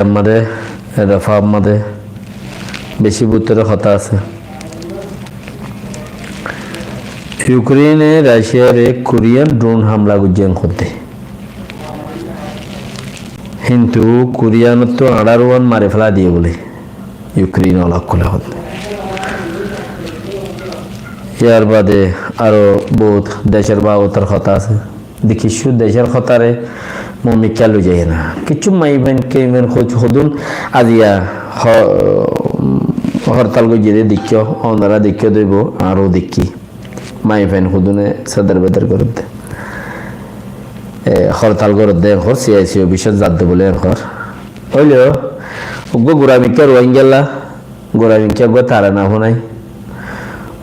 আমাদের দফা আমাদের বেশি ভিতরে কথা আছে ইউক্রেনে রাশিয়ার কোরিয়ান ড্রোন হামলা গুজেন করতে কিন্তু কোরিয়ান তো আড়ারওয়ান মারে ফেলা দিয়ে বলে ইউক্রেন অলগ করে হতে ইয়ার বাদে আরো বহুত দেশের বাবতার কথা আছে দেখিস দেশের কথারে মমিকা লই যায় না কিছু মাইবেন কেমেন খোঁজ হদুন আজিয়া হরতাল গিয়ে দেখিও অনারা দেখিও দেব আরও দেখি মাইবেন হদুনে সাদার বেদার করে দে হরতাল করে দে এখন সিআইসি অফিসে যাতে বলে এখন হইলেও ওগো গোড়ামিকা রোয়াইন গেলা গোড়ামিকা গো তারা না শোনাই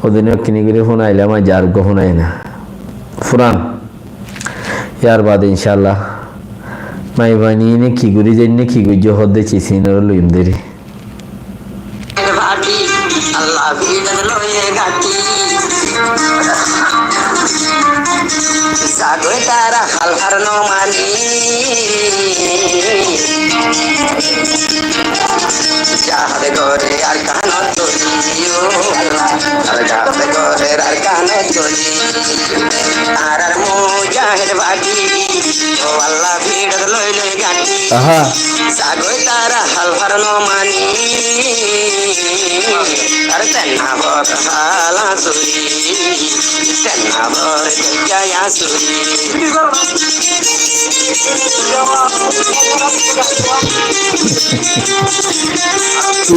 ওদিনে কিনে করে শোনাইলাম যার গো শোনাই না ফুরান ইয়ার বাদ ইনশাল্লাহ মাই বানি নে কি করি যাই নে কি করি হদ দে চিসিনর লইম দেরি আল্লাহ ভিড় লয়ে গাটি সাগরে তারা হালহার ন মানি যাহারে ঘরে আর কান চলিও আর যাহারে ঘরে আর কান চলি আর মুজাহিদ বাটি ও আল্লাহ ভিড় লইলে গাটি সাগরে তারা হালহার ন মানি আর তেনা বর হালা সুরি তেনা বর জয়া সুরি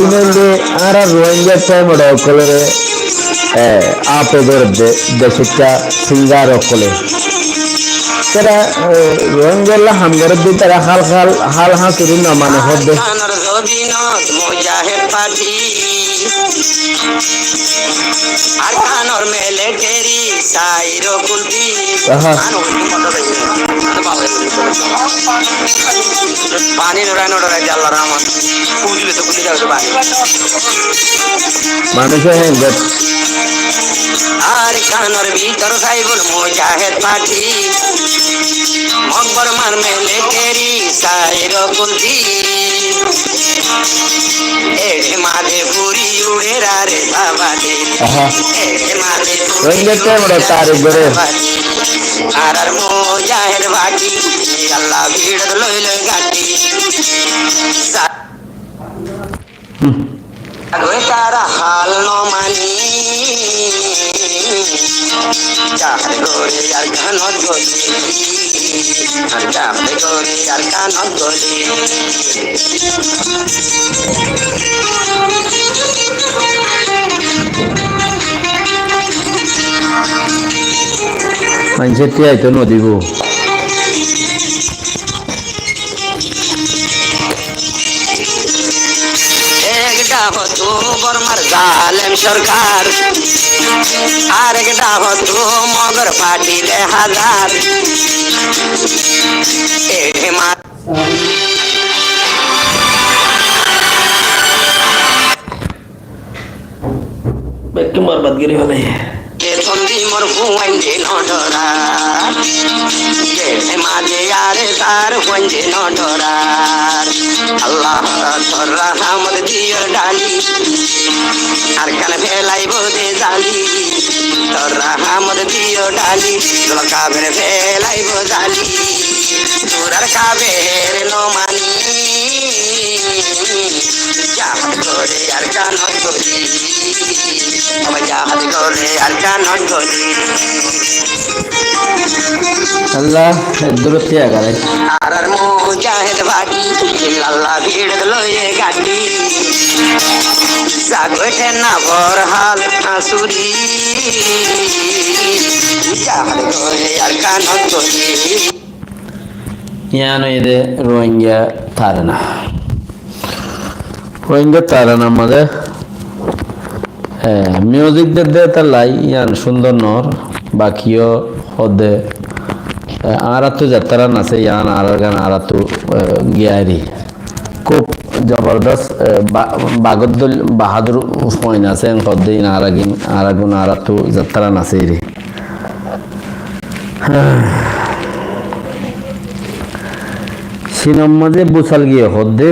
ಇನ್ನೊಂದು ಆರ ರೋಹಿಂಗ್ಯಾ ಟೈಮ್ ಒಕ್ಕಲರೆ ಆಪೆ ಬರುತ್ತೆ ದೇಶಕ್ಕ ಸಿಂಗಾರ ಒಕ್ಕಲೆ ತರ ರೋಹಿಂಗ್ಯಲ್ಲ ಹಂಗರದ್ದು ತರ ಹಾಲ್ ಹಾಲ್ ಹಾಲ್ ಹಾಕಿರು ನಮ್ಮನೆ ಹೋದೆ আরকানোর মিলিটারি সাইরো কুলবি পানি নড়ানো নড়াই আল্লাহর রহমত পুজলে তো কুলি যাবে পানি মানুষ হ্যাঁ আরকানোর ভিতর সাইবুল মুজাহিদ পার্টি মকবর মার মিলিটারি সাইরো কুলবি এড়ে মাঝে পুরি উড়ে রে বাবা দে এড়ে মাঝে রঙ্গতে বড় তারে গরে আর মুজাহিদ বাটি আল্লাহ ভিড় লইলে গাটি আগো তারা হাল ন মানি যাহারে গরে আর কানত গলি আর যাহারে গরে আর কানত গলি মানুষের টিয়াই তো নদীব একটা হতো বর্মার জালেম সরকার আর একটা হতো মগর পাটির হাজার বেকি বরবাদ গিরি হলে সন্ধি মোর হুয়াইন্দে নডরা মাঝে আরে তার হুয়াইন্দে নডরা আল্লাহ তোর রহমত দিও ডালি আর কানে ফেলাইব দে জালি তোর রহমত দিও ডালি তোর কাবের ফেলাইব জালি তোর কাবের নো মানি জাহাদ করে আর কানন গলি আমার জাহাদ করে আর কানন গলি আল্লাহ দূরত্ব আগারে আর মুজাহিদ বাটি আল্লাহ ভিড় লয়ে গাটি সাগরে না বর হাল আসুরি জাহাদ করে আর কানন গলি ইয়ানো ইদে রোহিঙ্গা তারনা রোহিঙ্গা তারান আমাদের মিউজিক দে তালাই ইয়ান সুন্দর নর বাকিও হদে আরাতু যাত্রা নাচে ইয়ান আর গান আরাতু গিয়ারি খুব জবরদস্ত বাগদুল বাহাদুর পয়েন্ট আছে হদে আরাগুন আরাতু যাত্রা নাচে রে সিনেমা যে বুসাল গিয়ে হদে